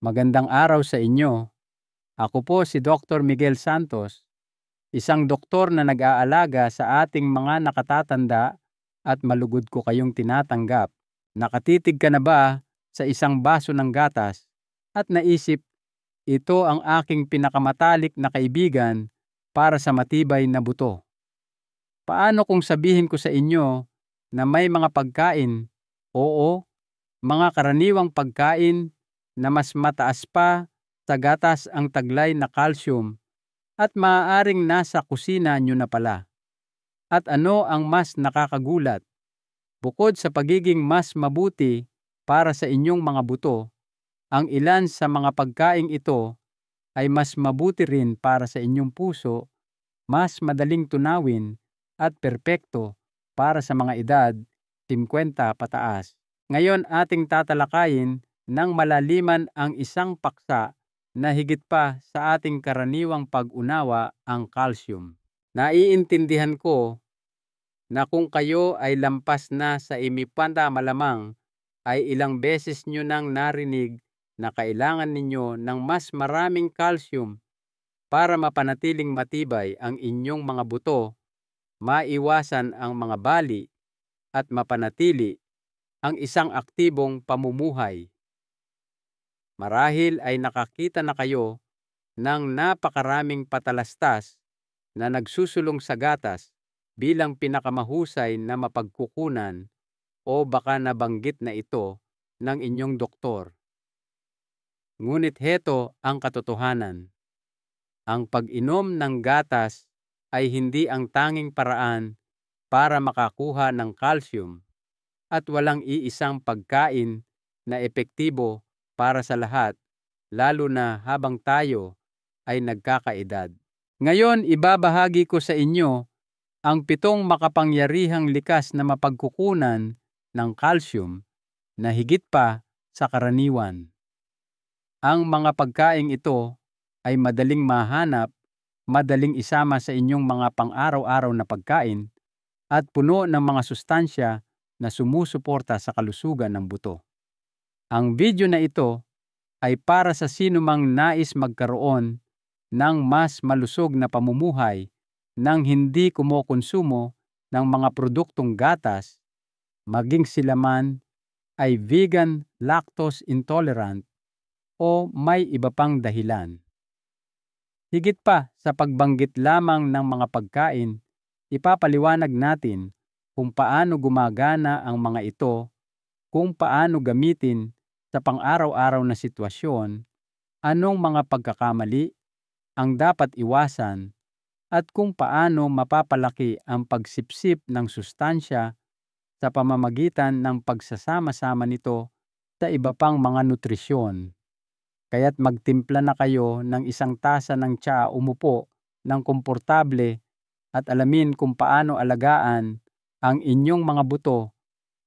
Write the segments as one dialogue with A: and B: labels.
A: Magandang araw sa inyo. Ako po si Dr. Miguel Santos, isang doktor na nag-aalaga sa ating mga nakatatanda at malugod ko kayong tinatanggap. Nakatitig ka na ba sa isang baso ng gatas at naisip, ito ang aking pinakamatalik na kaibigan para sa matibay na buto? Paano kung sabihin ko sa inyo na may mga pagkain, oo, mga karaniwang pagkain na mas mataas pa sa gatas ang taglay na calcium at maaaring nasa kusina nyo na pala? At ano ang mas nakakagulat? Bukod sa pagiging mas mabuti para sa inyong mga buto, ang ilan sa mga pagkaing ito ay mas mabuti rin para sa inyong puso, mas madaling tunawin at perpekto para sa mga edad 50 pataas. Ngayon ating tatalakayin ng malaliman ang isang paksa na higit pa sa ating karaniwang pag-unawa, ang calcium. Naiintindihan ko na kung kayo ay lampas na sa imipanda, malamang ay ilang beses nyo nang narinig na kailangan ninyo ng mas maraming calcium para mapanatiling matibay ang inyong mga buto, maiwasan ang mga bali, at mapanatili ang isang aktibong pamumuhay. Marahil ay nakakita na kayo ng napakaraming patalastas na nagsusulong sa gatas bilang pinakamahusay na mapagkukunan, o baka nabanggit na ito ng inyong doktor. Ngunit heto ang katotohanan. Ang pag-inom ng gatas ay hindi ang tanging paraan para makakuha ng calcium, at walang iisang pagkain na epektibo para sa lahat, lalo na habang tayo ay nagkakaedad. Ngayon, ibabahagi ko sa inyo ang 7 makapangyarihang likas na mapagkukunan ng calcium na higit pa sa karaniwan. Ang mga pagkaing ito ay madaling mahanap, madaling isama sa inyong mga pang-araw-araw na pagkain, at puno ng mga sustansya na sumusuporta sa kalusugan ng buto. Ang video na ito ay para sa sinumang nais magkaroon ng mas malusog na pamumuhay nang hindi kumokonsumo ng mga produktong gatas, maging sila man ay vegan, lactose intolerant, o may iba pang dahilan. Higit pa sa pagbanggit lamang ng mga pagkain, ipapaliwanag natin kung paano gumagana ang mga ito, kung paano gamitin sa pang-araw-araw na sitwasyon, anong mga pagkakamali ang dapat iwasan, at kung paano mapapalaki ang pagsipsip ng sustansya sa pamamagitan ng pagsasama-sama nito sa iba pang mga nutrisyon. Kaya't magtimpla na kayo ng isang tasa ng tsaa, umupo ng komportable, at alamin kung paano alagaan ang inyong mga buto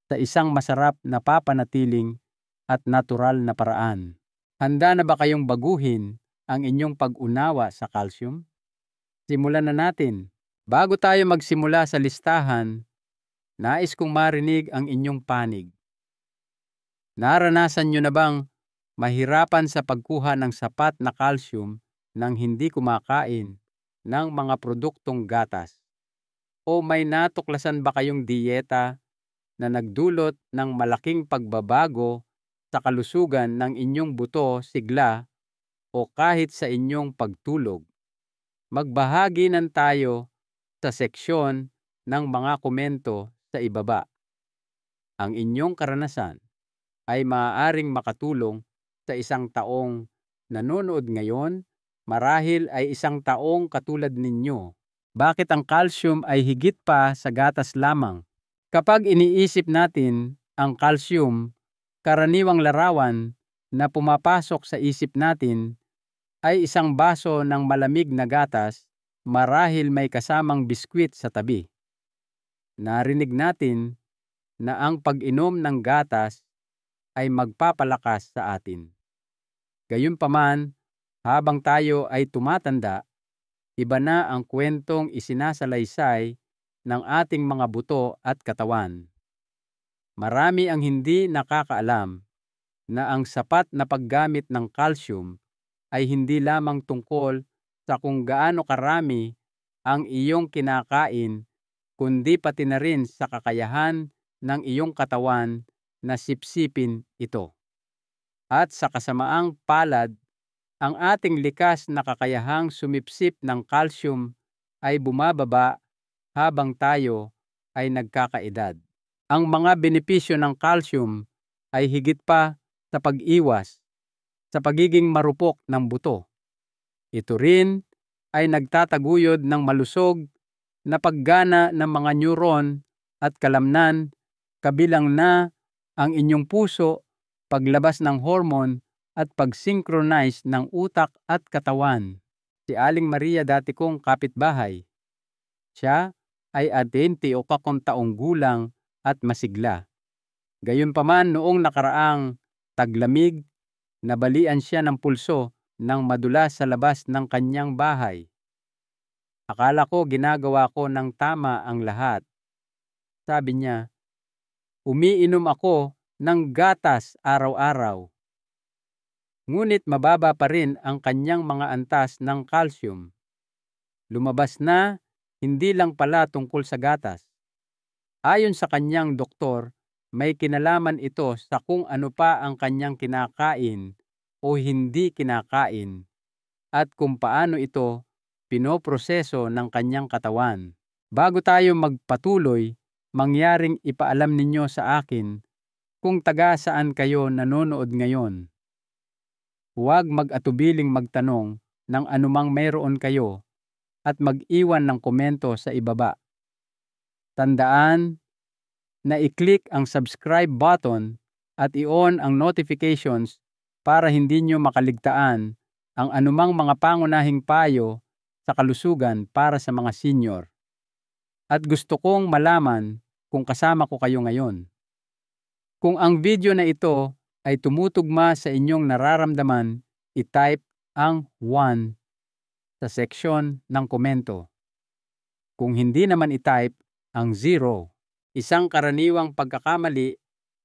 A: sa isang masarap na papanatiling at natural na paraan. Handa na ba kayong baguhin ang inyong pag-unawa sa calcium? Simulan na natin. Bago tayo magsimula sa listahan, nais kong marinig ang inyong panig. Naranasan nyo na bang mahirapan sa pagkuha ng sapat na calcium nang hindi kumakain ng mga produktong gatas? O may natuklasan ba kayong diyeta na nagdulot ng malaking pagbabago sa kalusugan ng inyong buto, sigla, o kahit sa inyong pagtulog? Magbahagi nan tayo sa seksyon ng mga komento sa ibaba. Ang inyong karanasan ay maaaring makatulong sa isang taong nanonood ngayon, marahil ay isang taong katulad ninyo. Bakit ang calcium ay higit pa sa gatas lamang? Kapag iniisip natin ang calcium, karaniwang larawan na pumapasok sa isip natin ay isang baso ng malamig na gatas, marahil may kasamang biskwit sa tabi. Narinig natin na ang pag-inom ng gatas ay magpapalakas sa atin. Gayunpaman, habang tayo ay tumatanda, iba na ang kwentong isinasalaysay ng ating mga buto at katawan. Marami ang hindi nakakaalam na ang sapat na paggamit ng calcium ay hindi lamang tungkol sa kung gaano karami ang iyong kinakain, kundi pati na rin sa kakayahan ng iyong katawan na sipsipin ito. At sa kasamaang palad, ang ating likas na kakayahang sumipsip ng calcium ay bumababa habang tayo ay nagkakaedad. Ang mga benepisyo ng calcium ay higit pa sa pag-iwas sa pagiging marupok ng buto. Ito rin ay nagtataguyod ng malusog na paggana ng mga neuron at kalamnan, kabilang na ang inyong puso, paglabas ng hormone at pag-synchronize ng utak at katawan. Si Aling Maria, dati kong kapitbahay. Siya ay 20 o 20 taong gulang at masigla. Gayunpaman, noong nakaraang taglamig, nabalian siya ng pulso ng madulas sa labas ng kanyang bahay. Akala ko ginagawa ko ng tama ang lahat. Sabi niya, umiinom ako ng gatas araw-araw. Ngunit mababa pa rin ang kanyang mga antas ng calcium. Lumabas na hindi lang pala tungkol sa gatas. Ayon sa kanyang doktor, may kinalaman ito sa kung ano pa ang kanyang kinakain o hindi kinakain at kung paano ito pinoproseso ng kanyang katawan. Bago tayo magpatuloy, mangyaring ipaalam ninyo sa akin kung taga saan kayo nanonood ngayon. Huwag mag-atubiling magtanong ng anumang mayroon kayo at mag-iwan ng komento sa ibaba. Tandaan na i-click ang subscribe button at i-on ang notifications para hindi nyo makaligtaan ang anumang mga pangunahing payo sa kalusugan para sa mga senior. At gusto kong malaman kung kasama ko kayo ngayon. Kung ang video na ito ay tumutugma sa inyong nararamdaman, i-type ang 1 sa section ng komento. Kung hindi naman i-type ang 0. Isang karaniwang pagkakamali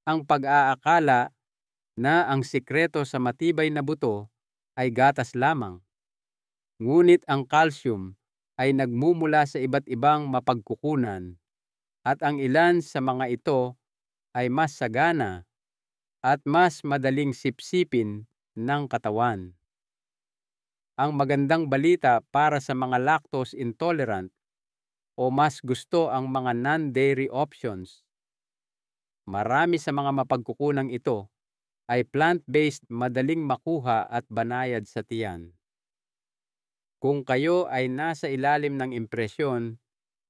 A: ang pag-aakala na ang sikreto sa matibay na buto ay gatas lamang. Ngunit ang calcium ay nagmumula sa iba't ibang mapagkukunan at ang ilan sa mga ito ay mas sagana at mas madaling sipsipin ng katawan. Ang magandang balita para sa mga lactose intolerant o mas gusto ang mga non-dairy options. Marami sa mga mapagkukunang ito ay plant-based, madaling makuha at banayad sa tiyan. Kung kayo ay nasa ilalim ng impresyon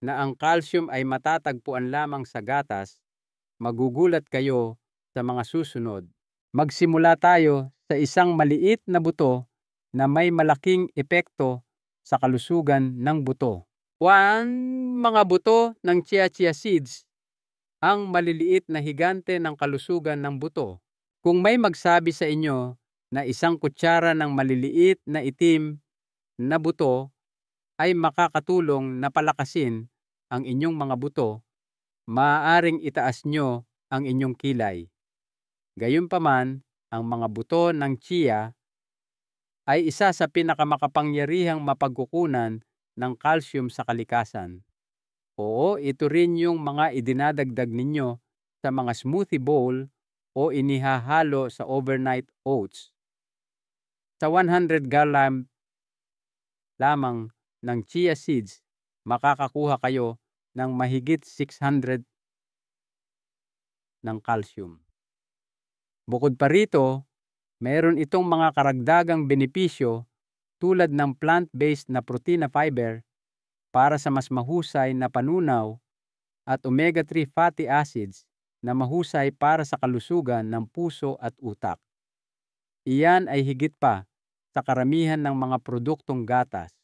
A: na ang calcium ay matatagpuan lamang sa gatas, magugulat kayo sa mga susunod. Magsimula tayo sa isang maliit na buto na may malaking epekto sa kalusugan ng buto. 1. Mga buto ng chia seeds, ang maliliit na higante ng kalusugan ng buto. Kung may magsabi sa inyo na isang kutsara ng maliliit na itim na buto ay makakatulong na palakasin ang inyong mga buto, maaaring itaas nyo ang inyong kilay. Gayunpaman, ang mga buto ng chia ay isa sa pinakamakapangyarihang mapagkukunan ng calcium sa kalikasan. Oo, ito rin yung mga idinadagdag ninyo sa mga smoothie bowl o inihahalo sa overnight oats. Sa 100 gram lamang ng chia seeds, makakakuha kayo ng mahigit 600 ng calcium. Bukod pa rito, mayroon itong mga karagdagang benepisyo tulad ng plant-based na protein na fiber para sa mas mahusay na panunaw at omega-3 fatty acids na mahusay para sa kalusugan ng puso at utak. Iyan ay higit pa sa karamihan ng mga produktong gatas.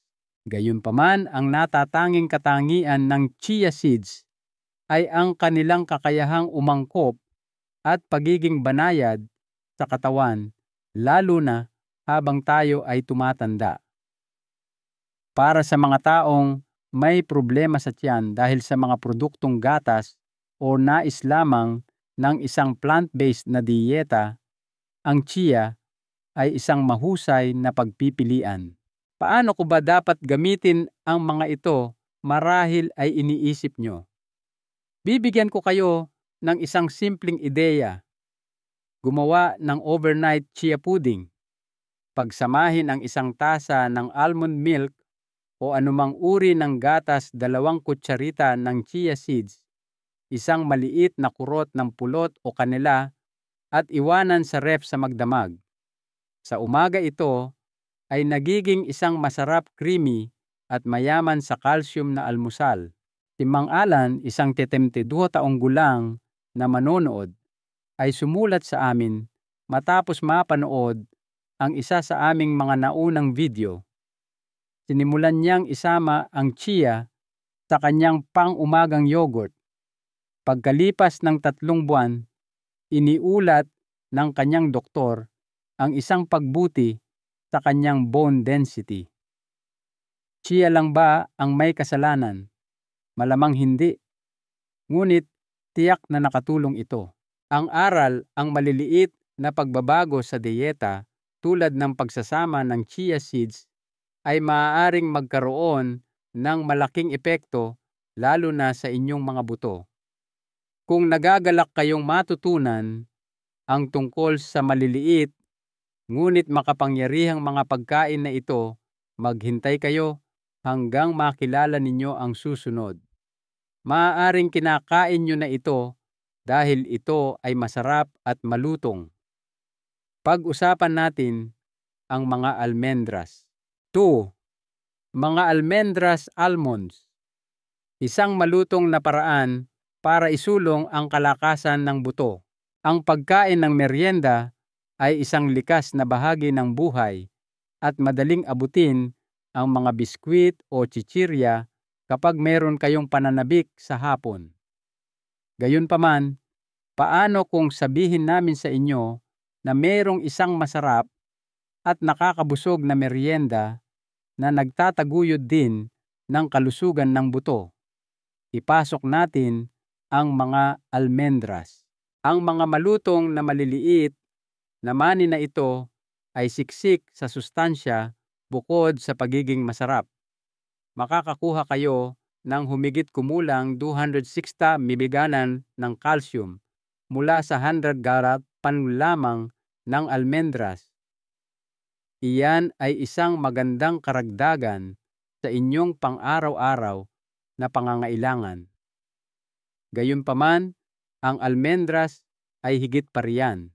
A: Gayunpaman, ang natatanging katangian ng chia seeds ay ang kanilang kakayahang umangkop at pagiging banayad sa katawan, lalo na habang tayo ay tumatanda. Para sa mga taong may problema sa tiyan dahil sa mga produktong gatas o nais lamang ng isang plant-based na diyeta, ang chia ay isang mahusay na pagpipilian. Paano ko ba dapat gamitin ang mga ito marahil ay iniisip nyo? Bibigyan ko kayo ng isang simpleng ideya. Gumawa ng overnight chia pudding. Pagsamahin ang isang tasa ng almond milk o anumang uri ng gatas 2 kutsarita ng chia seeds, isang maliit na kurot ng pulot o kanela at iwanan sa ref sa magdamag. Sa umaga ito ay nagiging isang masarap, creamy at mayaman sa calcium na almusal. Si Mang Alan, isang 72 taong gulang na manonood, ay sumulat sa amin matapos mapanood ang isa sa aming mga naunang video. Sinimulan niyang isama ang chia sa kanyang pang-umagang yogurt. Pagkalipas ng 3 buwan, iniulat ng kanyang doktor ang isang pagbuti sa kanyang bone density. Chia lang ba ang may kasalanan? Malamang hindi. Ngunit tiyak na nakatulong ito. Ang aral, ang maliliit na pagbabago sa diyeta tulad ng pagsasama ng chia seeds ay maaaring magkaroon ng malaking epekto lalo na sa inyong mga buto. Kung nagagalak kayong matutunan ang tungkol sa maliliit ngunit makapangyarihang mga pagkain na ito, maghintay kayo hanggang makilala ninyo ang susunod. Maaaring kinakain nyo na ito dahil ito ay masarap at malutong. Pag-usapan natin ang mga almendras. 2. Mga almendras almonds. Isang malutong na paraan para isulong ang kalakasan ng buto. Ang pagkain ng merienda ay isang likas na bahagi ng buhay at madaling abutin ang mga biskwit o chichirya kapag meron kayong pananabik sa hapon. Gayunpaman, paano kung sabihin namin sa inyo na merong isang masarap at nakakabusog na merienda na nagtataguyod din ng kalusugan ng buto? Ipasok natin ang mga almendras. Ang mga malutong na maliliit na mani na ito ay siksik sa sustansya bukod sa pagiging masarap. Makakakuha kayo ng humigit kumulang 260 miliganan ng calcium mula sa 100 garat pan lamang ng almendras. Iyan ay isang magandang karagdagan sa inyong pang-araw-araw na pangangailangan. Gayunpaman, ang almendras ay higit pa riyan.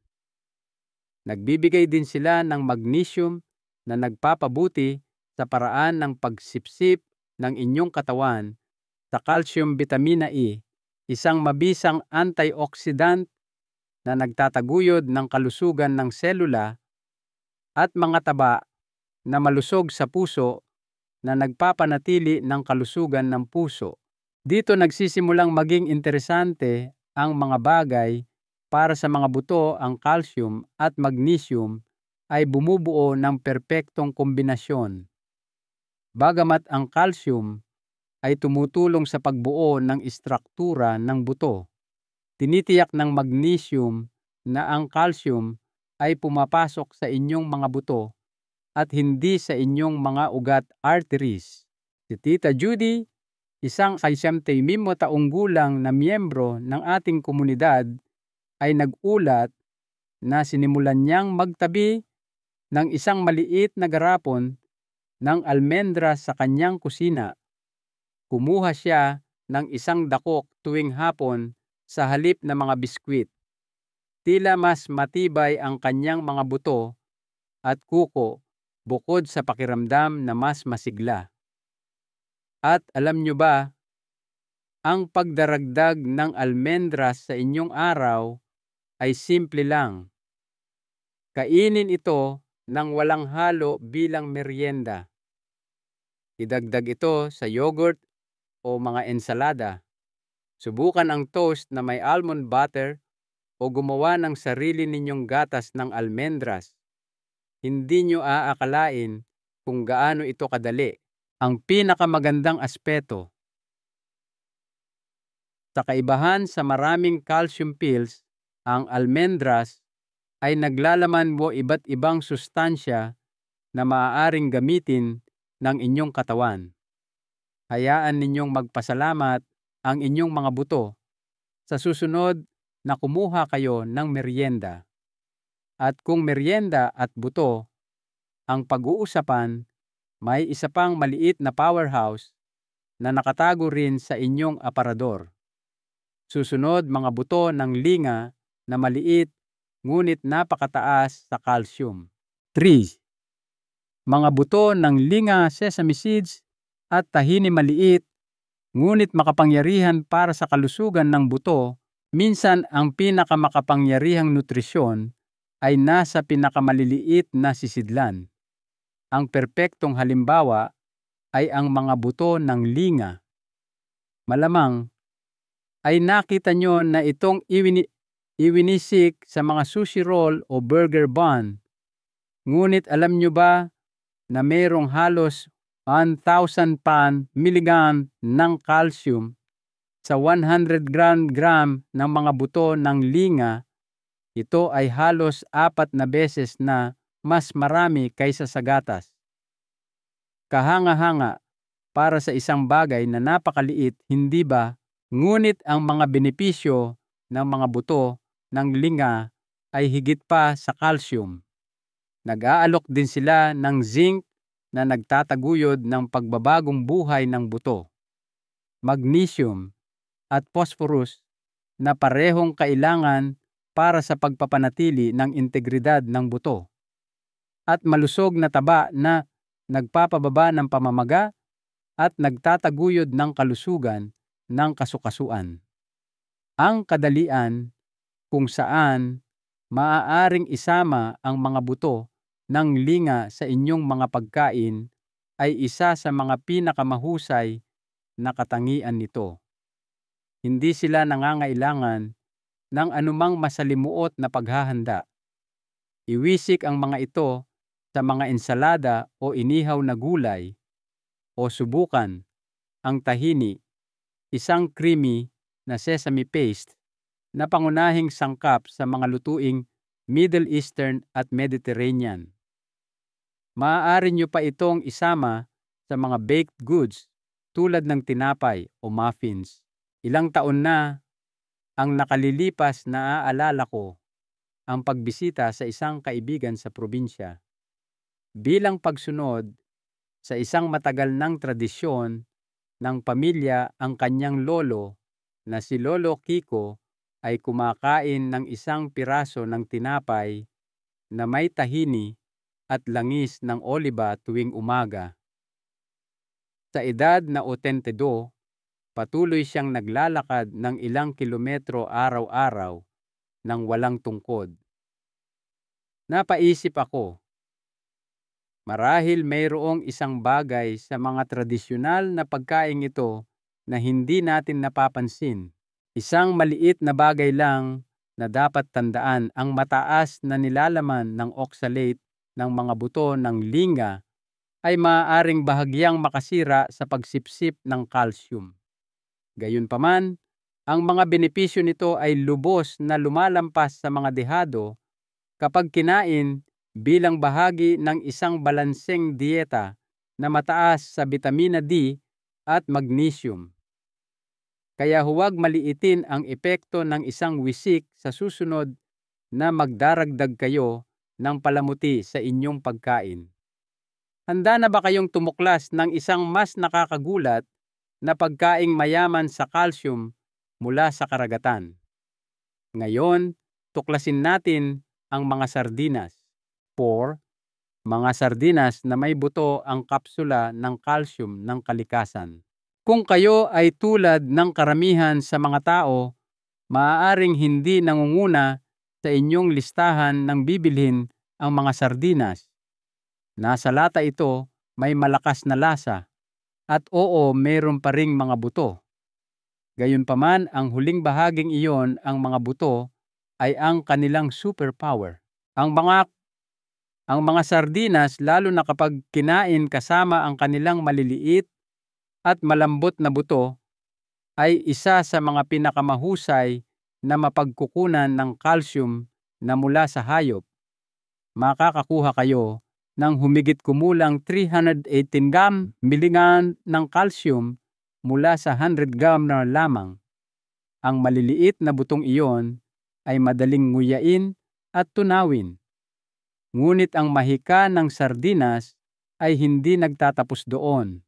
A: Nagbibigay din sila ng magnesium na nagpapabuti sa paraan ng pagsipsip ng inyong katawan sa calcium vitamina E, isang mabisang antioxidant na nagtataguyod ng kalusugan ng selula at mga taba na malusog sa puso na nagpapanatili ng kalusugan ng puso. Dito nagsisimulang maging interesante ang mga bagay para sa mga buto. Ang calcium at magnesium ay bumubuo ng perpektong kombinasyon. Bagamat ang calcium ay tumutulong sa pagbuo ng istruktura ng buto, tinitiyak ng magnesium na ang calcium ay pumapasok sa inyong mga buto at hindi sa inyong mga ugat arteries. Si Tita Judy, isang 65 taong gulang na miyembro ng ating komunidad, ay nag-ulat na sinimulan niyang magtabi ng isang maliit na garapon ng almendras sa kanyang kusina. Kumuha siya ng isang dakok tuwing hapon sa halip na mga biskwit. Tila mas matibay ang kanyang mga buto at kuko bukod sa pakiramdam na mas masigla. At alam nyo ba, ang pagdaragdag ng almendras sa inyong araw ay simple lang. Kainin ito nang walang halo bilang merienda. Idagdag ito sa yogurt o mga ensalada. Subukan ang toast na may almond butter o gumawa ng sarili ninyong gatas ng almendras. Hindi nyo aakalain kung gaano ito kadali. Ang pinakamagandang aspeto. Sa kaibahan sa maraming calcium pills, ang almendras ay naglalaman mo iba't ibang sustansya na maaaring gamitin ng inyong katawan. Hayaan ninyong magpasalamat ang inyong mga buto sa susunod na kumuha kayo ng merienda. At kung merienda at buto ang pag-uusapan, may isa pang maliit na powerhouse na nakatago rin sa inyong aparador. Susunod, mga buto ng linga na maliit ngunit napakataas sa calcium. 3. Mga buto ng linga, sesame seeds at tahini maliit ngunit makapangyarihan para sa kalusugan ng buto. Minsan ang pinakamakapangyarihang nutrisyon ay nasa pinakamaliliit na sisidlan. Ang perpektong halimbawa ay ang mga buto ng linga. Malamang ay nakita nyo na itong iwinisik sa mga sushi roll o burger bun. Ngunit alam nyo ba na mayroong halos 1,000 miligram ng calcium sa 100 gram ng mga buto ng linga? Ito ay halos 4 na beses na mas marami kaysa sa gatas. Kahanga-hanga para sa isang bagay na napakaliit, hindi ba? Ngunit ang mga benepisyo ng mga buto ng linga ay higit pa sa calcium. Nag-aalok din sila ng zinc na nagtataguyod ng pagbabagong buhay ng buto, magnesium at phosphorus na parehong kailangan para sa pagpapanatili ng integridad ng buto, at malusog na taba na nagpapababa ng pamamaga at nagtataguyod ng kalusugan ng kasukasuan. Ang kadalian kung saan maaaring isama ang mga buto ng linga sa inyong mga pagkain ay isa sa mga pinakamahusay na katangian nito. Hindi sila nangangailangan ng anumang masalimuot na paghahanda. Iwisik ang mga ito sa mga ensalada o inihaw na gulay, o subukan ang tahini, isang creamy na sesame paste na pangunahing sangkap sa mga lutuing Middle Eastern at Mediterranean. Maaari nyo pa itong isama sa mga baked goods tulad ng tinapay o muffins. Ilang taon na ang nakalilipas na aalala ko ang pagbisita sa isang kaibigan sa probinsya. Bilang pagsunod sa isang matagal ng tradisyon ng pamilya, ang kanyang lolo na si Lolo Kiko ay kumakain ng isang piraso ng tinapay na may tahini at langis ng oliba tuwing umaga. Sa edad na 82, patuloy siyang naglalakad ng ilang kilometro araw-araw nang walang tungkod. Napaisip ako, marahil mayroong isang bagay sa mga tradisyonal na pagkain ito na hindi natin napapansin. Isang maliit na bagay lang na dapat tandaan: ang mataas na nilalaman ng oxalate ng mga buto ng linga ay maaaring bahagyang makasira sa pagsipsip ng calcium. Gayunpaman, ang mga benepisyo nito ay lubos na lumalampas sa mga dehado kapag kinain bilang bahagi ng isang balanseng dieta na mataas sa vitamina D at magnesium. Kaya huwag maliitin ang epekto ng isang wisik sa susunod na magdaragdag kayo ng palamuti sa inyong pagkain. Handa na ba kayong tumuklas ng isang mas nakakagulat na pagkaing mayaman sa calcium mula sa karagatan? Ngayon, tuklasin natin ang mga sardinas. 4. Mga sardinas na may buto ang kapsula ng calcium ng kalikasan. Kung kayo ay tulad ng karamihan sa mga tao, maaaring hindi nangunguna sa inyong listahan ng bibilhin ang mga sardinas. Nasa lata ito, may malakas na lasa, at oo, mayroon pa ring mga buto. Gayunpaman, ang huling bahaging iyon, ang mga buto, ay ang kanilang superpower. Ang mga sardinas, lalo na kapag kinain kasama ang kanilang maliliit at malambot na buto, ay isa sa mga pinakamahusay na mapagkukunan ng calcium na mula sa hayop, makakakuha kayo ng humigit kumulang 318 miligram ng calcium mula sa 100 gram na lamang. Ang maliliit na butong iyon ay madaling nguyain at tunawin. Ngunit ang mahika ng sardinas ay hindi nagtatapos doon.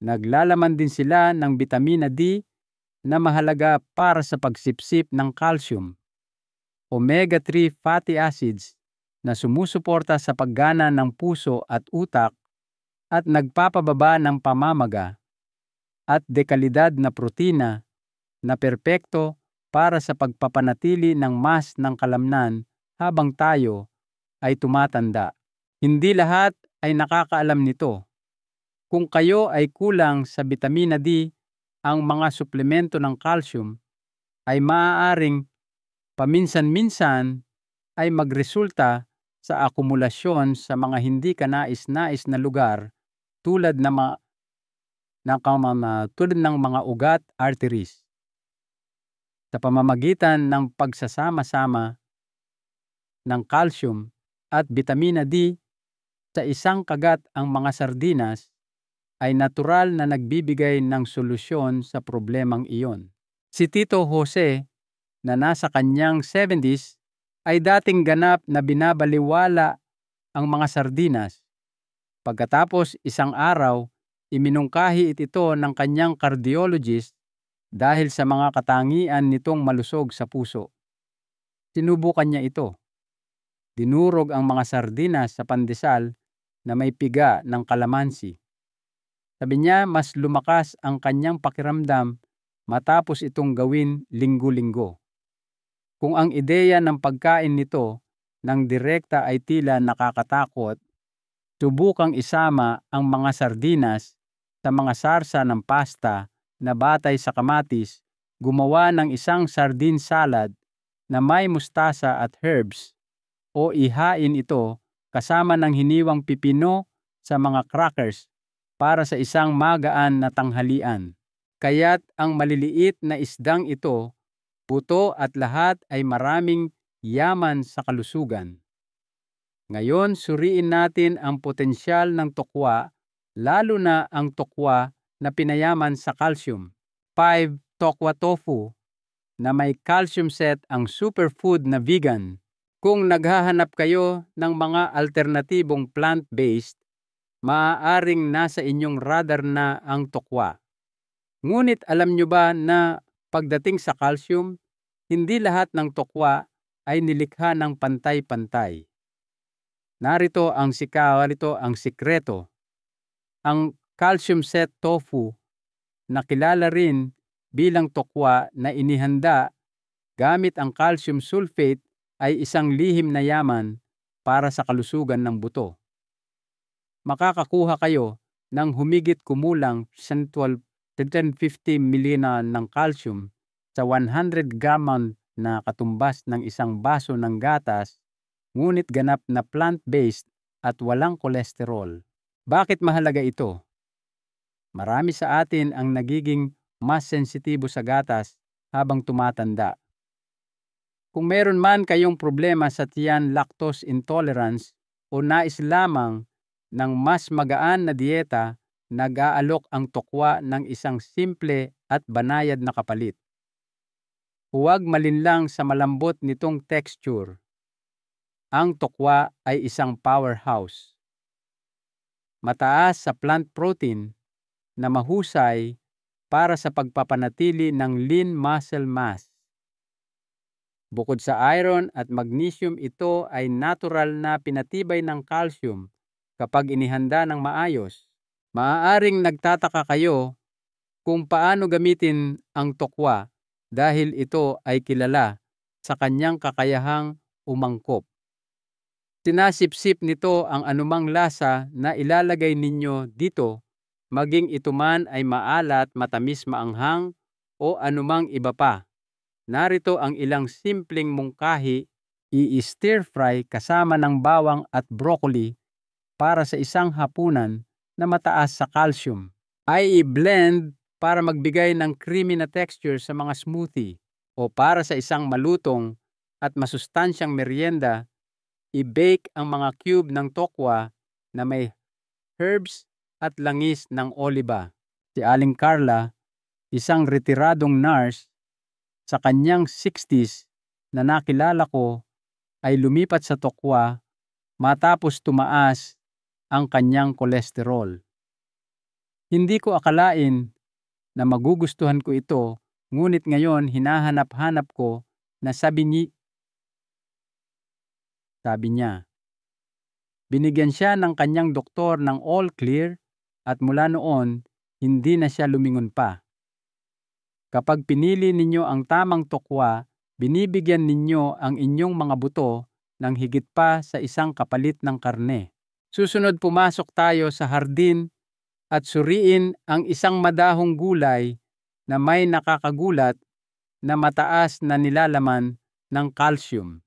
A: Naglalaman din sila ng bitamina D na mahalaga para sa pagsipsip ng calcium, omega-3 fatty acids na sumusuporta sa paggana ng puso at utak at nagpapababa ng pamamaga, at dekalidad na protina na perpekto para sa pagpapanatili ng mas ng kalamnan habang tayo ay tumatanda. Hindi lahat ay nakakaalam nito. Kung kayo ay kulang sa bitamina D, ang mga suplemento ng calcium ay maaaring paminsan-minsan ay magresulta sa akumulasyon sa mga hindi kanais-nais na lugar tulad ng mga ugat, arteries. Sa pamamagitan ng pagsasama-sama ng calcium at bitamina D sa isang kagat, ang mga sardinas ay natural na nagbibigay ng solusyon sa problemang iyon. Si Tito Jose, na nasa kanyang 70s, ay dating ganap na binabaliwala ang mga sardinas. Pagkatapos isang araw, iminungkahi ito ng kanyang cardiologist dahil sa mga katangian nitong malusog sa puso. Sinubukan niya ito. Dinurog ang mga sardinas sa pandesal na may piga ng kalamansi. Sabi niya, mas lumakas ang kanyang pakiramdam matapos itong gawin linggo-linggo. Kung ang ideya ng pagkain nito ng direkta ay tila nakakatakot, subukang isama ang mga sardinas sa mga sarsa ng pasta na batay sa kamatis, gumawa ng isang sardine salad na may mustasa at herbs, o ihain ito kasama ng hiniwang pipino sa mga crackers para sa isang magaan na tanghalian. Kaya't ang maliliit na isdang ito, buto at lahat ay maraming yaman sa kalusugan. Ngayon, suriin natin ang potensyal ng tokwa, lalo na ang tokwa na pinayaman sa calcium. 5. Tokwa tofu na may calcium set, ang superfood na vegan. Kung naghahanap kayo ng mga alternatibong plant-based, maaaring nasa inyong radar na ang tokwa. Ngunit alam nyo ba na pagdating sa calcium, hindi lahat ng tokwa ay nilikha ng pantay-pantay. Narito ang sikreto. Ang calcium set tofu, na kilala rin bilang tokwa na inihanda gamit ang calcium sulfate, ay isang lihim na yaman para sa kalusugan ng buto. Makakakuha kayo ng humigit kumulang 150 miligram ng calcium sa 100 gram na katumbas ng isang baso ng gatas, ngunit ganap na plant-based at walang kolesterol. Bakit mahalaga ito? Marami sa atin ang nagiging mas sensitibo sa gatas habang tumatanda. Kung meron man kayong problema sa tiyan, lactose intolerance, o nais lamang ng mas magaan na dieta, nag-aalok ang tokwa ng isang simple at banayad na kapalit. Huwag malinlang sa malambot nitong texture. Ang tokwa ay isang powerhouse. Mataas sa plant protein na mahusay para sa pagpapanatili ng lean muscle mass. Bukod sa iron at magnesium, ito ay natural na pinatibay ng calcium kapag inihanda ng maayos. Maaaring nagtataka kayo kung paano gamitin ang tokwa dahil ito ay kilala sa kanyang kakayahang umangkop. Sinasipsip nito ang anumang lasa na ilalagay ninyo dito, maging ito man ay maalat, matamis, maanghang, o anumang iba pa. Narito ang ilang simpleng mungkahi: i-stir fry kasama ng bawang at broccoli para sa isang hapunan na mataas sa calcium. Ay i-blend para magbigay ng creamy na texture sa mga smoothie, o para sa isang malutong at masustansyang merienda, i-bake ang mga cube ng tokwa na may herbs at langis ng oliba. Si Aling Carla, isang retiradong nurse sa kanyang 60s na nakilala ko, ay lumipat sa tokwa matapos tumaas ang kanyang kolesterol. Hindi ko akalain na magugustuhan ko ito, ngunit ngayon hinahanap-hanap ko na sabi niya. Binigyan siya ng kanyang doktor ng all clear at mula noon, hindi na siya lumingon pa. Kapag pinili ninyo ang tamang tokwa, binibigyan ninyo ang inyong mga buto ng higit pa sa isang kapalit ng karne. Susunod, pumasok tayo sa hardin at suriin ang isang madahong gulay na may nakakagulat na mataas na nilalaman ng calcium.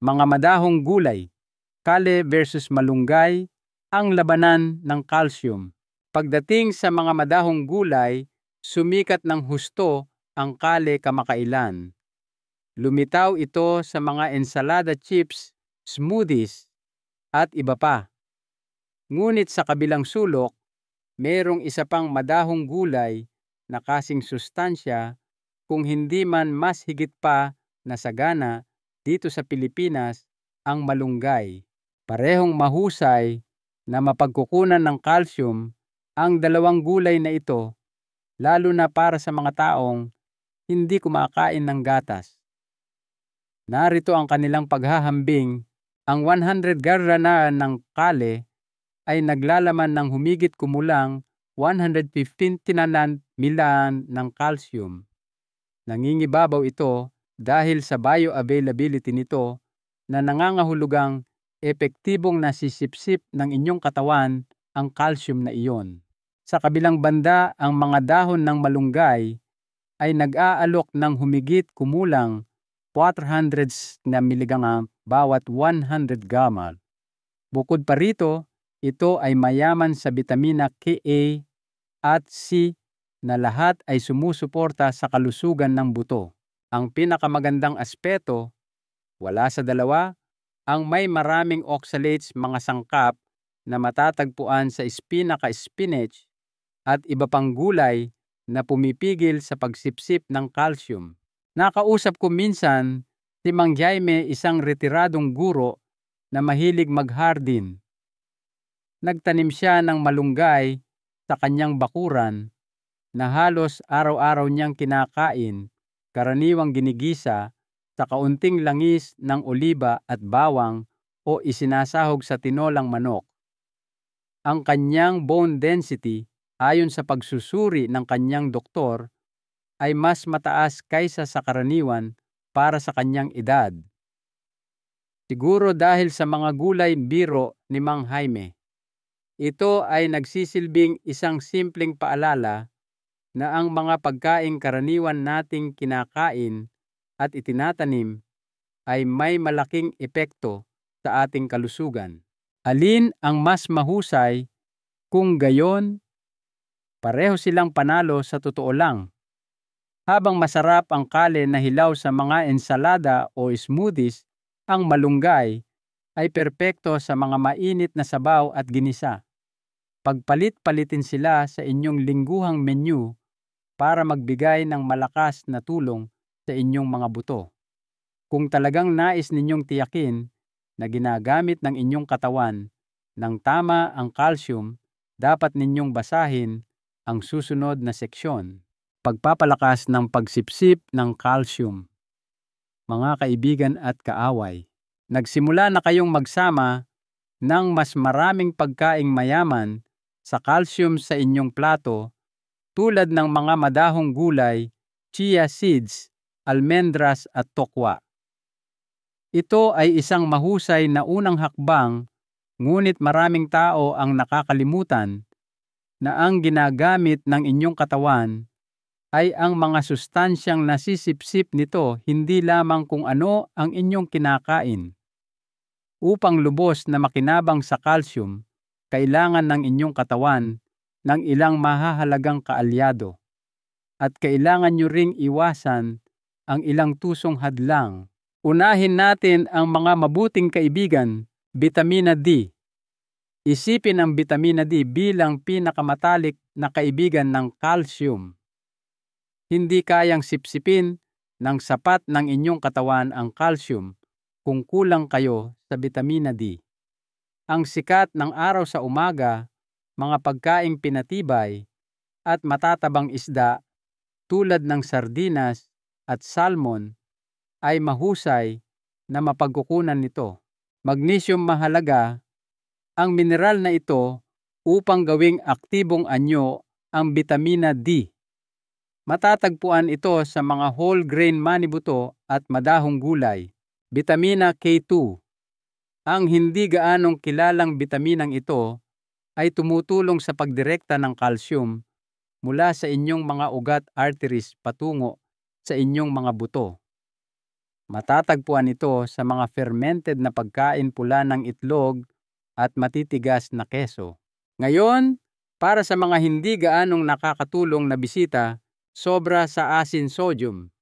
A: Mga madahong gulay, kale versus malunggay, ang labanan ng calcium. Pagdating sa mga madahong gulay, sumikat ng husto ang kale kamakailan. Lumitaw ito sa mga ensalada chips, smoothies, at iba pa. Ngunit sa kabilang sulok, mayroong isa pang madahong gulay na kasing sustansya, kung hindi man mas higit pa na sagana dito sa Pilipinas, ang malunggay. Parehong mahusay na mapagkukunan ng calcium ang dalawang gulay na ito, lalo na para sa mga taong hindi kumakain ng gatas. Narito ang kanilang paghahambing. Ang 100 garra ng kale ay naglalaman ng humigit kumulang 115 milan ng calcium. Nangingibabaw ito dahil sa bioavailability nito na nangangahulugang epektibong nasisipsip ng inyong katawan ang calcium na iyon. Sa kabilang banda, ang mga dahon ng malunggay ay nag-aalok ng humigit kumulang 400 na miligram bawat 100 gamal. Bukod pa rito, ito ay mayaman sa bitamina K, A at C na lahat ay sumusuporta sa kalusugan ng buto. Ang pinakamagandang aspeto, wala sa dalawa, ang may maraming oxalates, mga sangkap na matatagpuan sa spinach at iba pang gulay na pumipigil sa pagsipsip ng calcium. Nakausap ko minsan si Mang Jaime, isang retiradong guro na mahilig maghardin. Nagtanim siya ng malunggay sa kanyang bakuran na halos araw-araw niyang kinakain, karaniwang ginigisa sa kaunting langis ng oliba at bawang o isinasahog sa tinolang manok. Ang kanyang bone density, ayon sa pagsusuri ng kanyang doktor, ay mas mataas kaysa sa karaniwan para sa kanyang edad. Siguro dahil sa mga gulay biro ni Mang Jaime. Ito ay nagsisilbing isang simpleng paalala na ang mga pagkaing karaniwan nating kinakain at itinatanim ay may malaking epekto sa ating kalusugan. Alin ang mas mahusay? Kung gayon, pareho silang panalo sa totoo lang. Habang masarap ang kale na hilaw sa mga ensalada o smoothies, ang malunggay ay perpekto sa mga mainit na sabaw at ginisa. Pagpalit-palitin sila sa inyong lingguhang menu para magbigay ng malakas na tulong sa inyong mga buto. Kung talagang nais ninyong tiyakin na ginagamit ng inyong katawan ng tama ang calcium, dapat ninyong basahin ang susunod na seksyon. Pagpapalakas ng pagsipsip ng calcium. Mga kaibigan at kaaway, nagsimula na kayong magsama ng mas maraming pagkaing mayaman sa calcium sa inyong plato, tulad ng mga madahong gulay, chia seeds, almendras at tokwa. Ito ay isang mahusay na unang hakbang, ngunit maraming tao ang nakakalimutan na ang ginagamit ng inyong katawan ay ang mga sustansyang nasisipsip nito, hindi lamang kung ano ang inyong kinakain. Upang lubos na makinabang sa calcium, kailangan ng inyong katawan ng ilang mahahalagang kaalyado, at kailangan nyo ring iwasan ang ilang tusong hadlang Unahin natin ang mga mabuting kaibigan, bitamina D. Isipin ang bitamina D bilang pinakamatalik na kaibigan ng calcium. Hindi kayang sipsipin ng sapat ng inyong katawan ang calcium kung kulang kayo sa bitamina D. Ang sikat ng araw sa umaga, mga pagkaing pinatibay, at matatabang isda tulad ng sardinas at salmon ay mahusay na mapagkukunan nito. Magnesium mahalaga ang mineral na ito upang gawing aktibong anyo ang bitamina D. Matatagpuan ito sa mga whole grain manibuto at madahong gulay. Bitamina K2. Ang hindi gaanong kilalang bitaminang ito ay tumutulong sa pagdirekta ng calcium mula sa inyong mga ugat arteries patungo sa inyong mga buto. Matatagpuan ito sa mga fermented na pagkain pula ng itlog at matitigas na keso. Ngayon, para sa mga hindi gaanong nakakatulong na bisita, sobra sa asin sodium.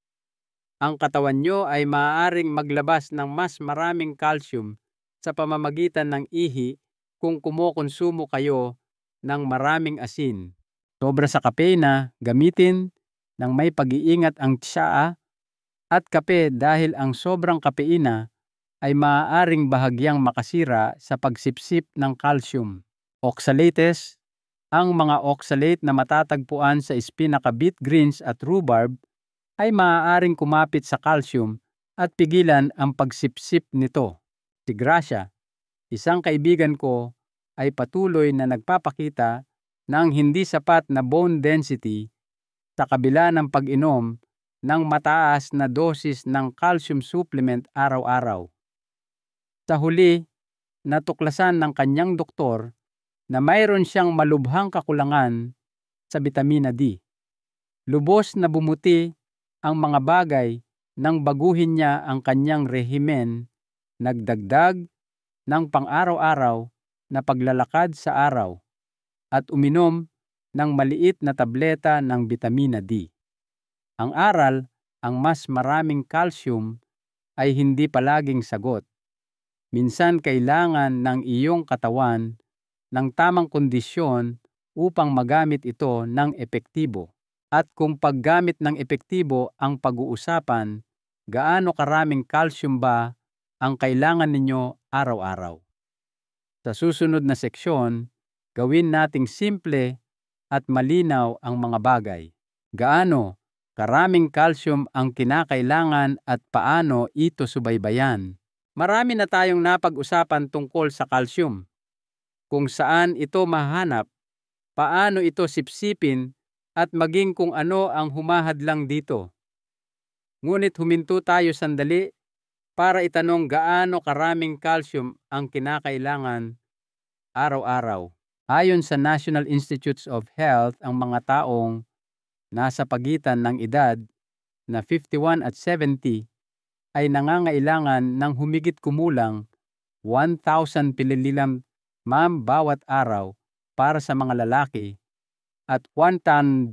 A: Ang katawan nyo ay maaaring maglabas ng mas maraming calcium sa pamamagitan ng ihi kung kumokonsumo kayo ng maraming asin. Sobra sa kape na gamitin ng may pag-iingat ang tsaa at kape dahil ang sobrang kapeina ay maaaring bahagyang makasira sa pagsipsip ng calcium. Oxalates. Ang mga oxalate na matatagpuan sa espinaka, beet greens at rhubarb ay maaaring kumapit sa calcium at pigilan ang pagsipsip nito. Si Gracia, isang kaibigan ko, ay patuloy na nagpapakita ng hindi sapat na bone density sa kabila ng pag-inom ng mataas na dosis ng calcium supplement araw-araw. Sa huli, natuklasan ng kanyang doktor na mayroon siyang malubhang kakulangan sa bitamina D. Lubos na bumuti ang mga bagay nang baguhin niya ang kanyang rehimen, nagdagdag ng pang-araw-araw na paglalakad sa araw at uminom ng maliit na tableta ng bitamina D. Ang aral, ang mas maraming calcium ay hindi palaging sagot. Minsan kailangan ng iyong katawan ng tamang kondisyon upang magamit ito ng epektibo. At kung paggamit ng epektibo ang pag-uusapan, gaano karaming calcium ba ang kailangan ninyo araw-araw? Sa susunod na seksyon, gawin nating simple at malinaw ang mga bagay. Gaano karaming calcium ang kinakailangan at paano ito subaybayan? Marami na tayong napag-usapan tungkol sa calcium. Kung saan ito mahanap, paano ito sipsipin at maging kung ano ang humahadlang dito. Ngunit huminto tayo sandali para itanong gaano karaming calcium ang kinakailangan araw-araw. Ayon sa National Institutes of Health, ang mga taong nasa pagitan ng edad na 51 at 70 ay nangangailangan ng humigit kumulang 1,000 pilililam bawat araw para sa mga lalaki at 1,200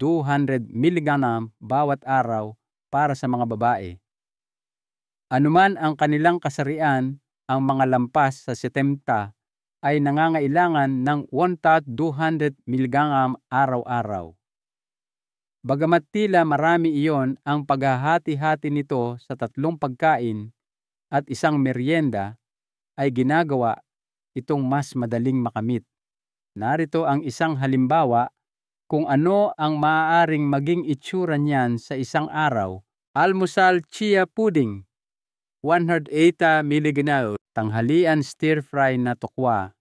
A: mg bawat araw para sa mga babae. Anuman ang kanilang kasarian, ang mga lampas sa 70 ay nangangailangan ng 1,200 mg araw-araw. Bagamat tila marami iyon, ang paghahati-hati nito sa 3 pagkain at isang merienda ay ginagawa itong mas madaling makamit. Narito ang isang halimbawa kung ano ang maaaring maging itsura niyan sa isang araw. Almusal chia pudding, 180 mg. Tanghalian stir-fry na tokwa,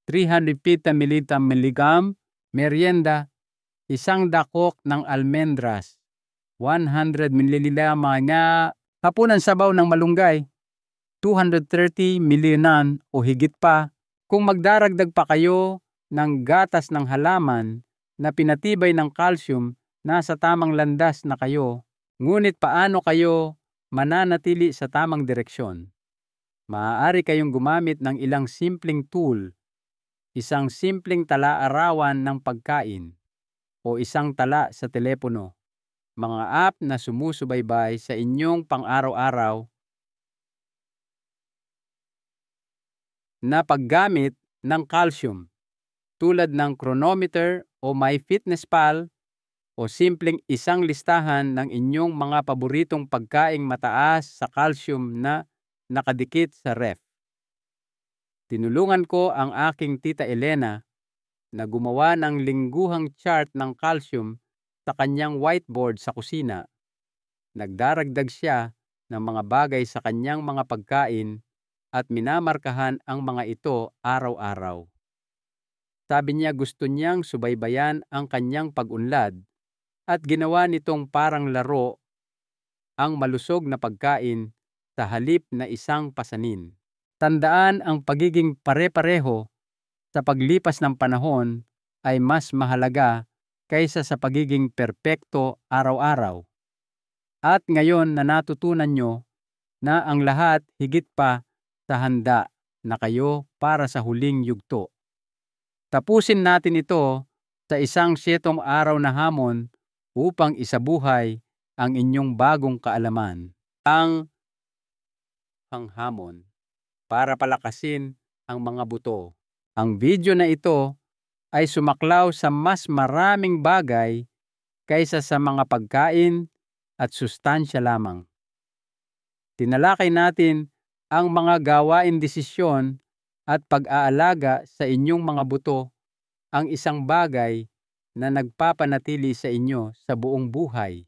A: 350 mg. Merienda, isang dakok ng almendras, 100 ml nga. Hapunan sabaw ng malunggay, 230 ml o higit pa. Kung magdaragdag pa kayo ng gatas ng halaman na pinatibay ng calcium, nasa tamang landas na kayo. Ngunit paano kayo mananatili sa tamang direksyon? Maaari kayong gumamit ng ilang simpleng tool, isang simpleng tala-arawan ng pagkain, o isang tala sa telepono, mga app na sumusubaybay sa inyong pang-araw-araw na paggamit ng calcium tulad ng chronometer o MyFitnessPal o simpleng isang listahan ng inyong mga paboritong pagkaing mataas sa calcium na nakadikit sa ref. Tinulungan ko ang aking tita Elena na gumawa ng lingguhang chart ng calcium sa kanyang whiteboard sa kusina. Nagdaragdag siya ng mga bagay sa kanyang mga pagkain at minamarkahan ang mga ito araw-araw. Sabi niya gusto niyang subaybayan ang kanyang pag-unlad at ginawa nitong parang laro ang malusog na pagkain sa halip na isang pasanin. Tandaan ang pagiging pare-pareho sa paglipas ng panahon ay mas mahalaga kaysa sa pagiging perpekto araw-araw. At ngayon na natutunan nyo na ang lahat higit pa sa handa na kayo para sa huling yugto. Tapusin natin ito sa isang 7 araw na hamon upang isabuhay ang inyong bagong kaalaman. Ang hamon para palakasin ang mga buto. Ang video na ito ay sumaklaw sa mas maraming bagay kaysa sa mga pagkain at sustansya lamang. Tinalakay natin ang mga gawain desisyon at pag-aalaga sa inyong mga buto, ang isang bagay na nagpapanatili sa inyo sa buong buhay.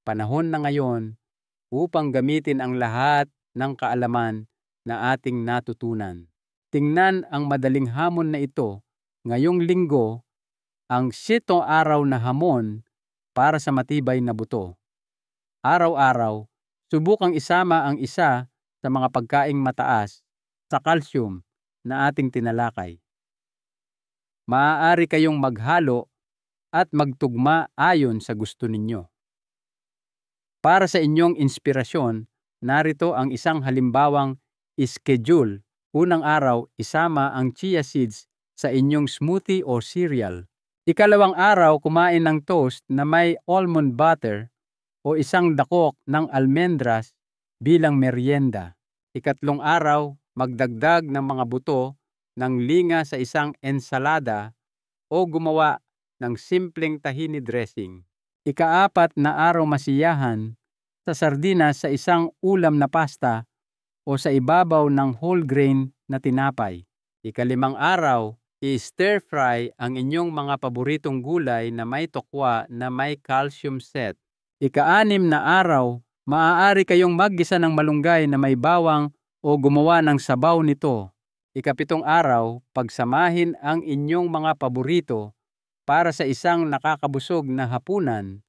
A: Panahon na ngayon upang gamitin ang lahat ng kaalaman na ating natutunan. Tingnan ang madaling hamon na ito ngayong linggo, ang 7 araw na hamon para sa matibay na buto. Araw-araw, subukang isama ang isa sa mga pagkaing mataas sa calcium na ating tinalakay. Maaari kayong maghalo at magtugma ayon sa gusto ninyo. Para sa inyong inspirasyon, narito ang isang halimbawang schedule. Unang araw, isama ang chia seeds sa inyong smoothie o cereal. Ikalawang araw, kumain ng toast na may almond butter o isang dakok ng almendras bilang merienda. Ikatlong araw, magdagdag ng mga buto ng linga sa isang ensalada o gumawa ng simpleng tahini dressing. Ikaapat na araw, masiyahan sa sardinas sa isang ulam na pasta o sa ibabaw ng whole grain na tinapay. Ikalimang araw, i-stir fry ang inyong mga paboritong gulay na may tokwa na may calcium set. Ika-6 na araw, maaari kayong maggisa ng malunggay na may bawang o gumawa ng sabaw nito. Ika-7 araw, pagsamahin ang inyong mga paborito para sa isang nakakabusog na hapunan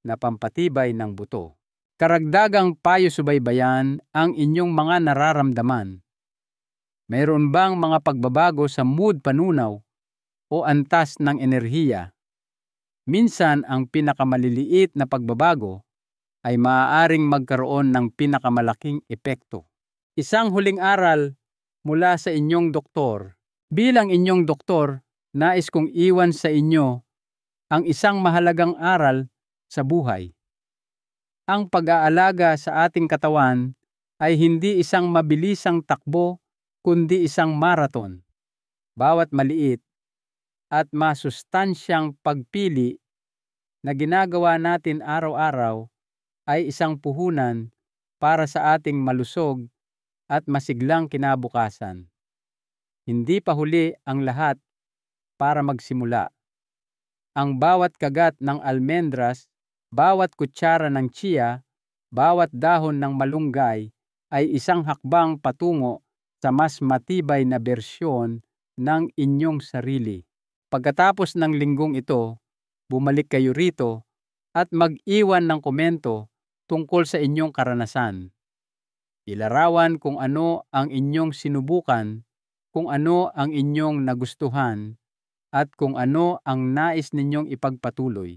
A: na pampatibay ng buto. Karagdagang payo-subaybayan ang inyong mga nararamdaman. Mayroon bang mga pagbabago sa mood panunaw o antas ng enerhiya? Minsan ang pinakamaliliit na pagbabago ay maaaring magkaroon ng pinakamalaking epekto. Isang huling aral mula sa inyong doktor. Bilang inyong doktor, nais kong iwan sa inyo ang isang mahalagang aral sa buhay. Ang pag-aalaga sa ating katawan ay hindi isang mabilisang takbo kundi isang marathon. Bawat maliit at masustansyang pagpili na ginagawa natin araw-araw ay isang puhunan para sa ating malusog at masiglang kinabukasan. Hindi pa huli ang lahat para magsimula. Ang bawat kagat ng almendras, bawat kutsara ng chia, bawat dahon ng malunggay ay isang hakbang patungo sa mas matibay na bersyon ng inyong sarili. Pagkatapos ng linggong ito, bumalik kayo rito at mag-iwan ng komento tungkol sa inyong karanasan. Ilarawan kung ano ang inyong sinubukan, kung ano ang inyong nagustuhan, at kung ano ang nais ninyong ipagpatuloy.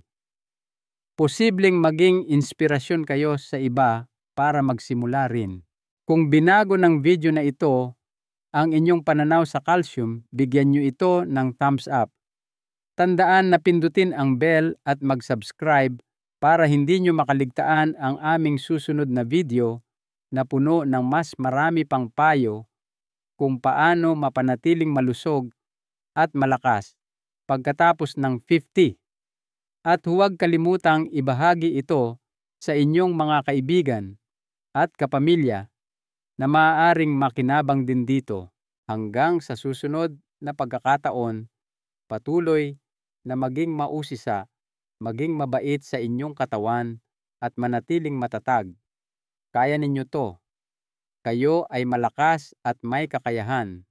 A: Posibleng maging inspirasyon kayo sa iba para magsimula rin. Kung binago ng video na ito ang inyong pananaw sa calcium, bigyan nyo ito ng thumbs up. Tandaan na pindutin ang bell at mag-subscribe para hindi nyo makaligtaan ang aming susunod na video na puno ng mas marami pang payo kung paano mapanatiling malusog at malakas pagkatapos ng 50. At huwag kalimutang ibahagi ito sa inyong mga kaibigan at kapamilya na maaaring makinabang din dito. Hanggang sa susunod na pagkakataon, patuloy na maging mausisa, maging mabait sa inyong katawan at manatiling matatag. Kaya ninyo to. Kayo ay malakas at may kakayahan.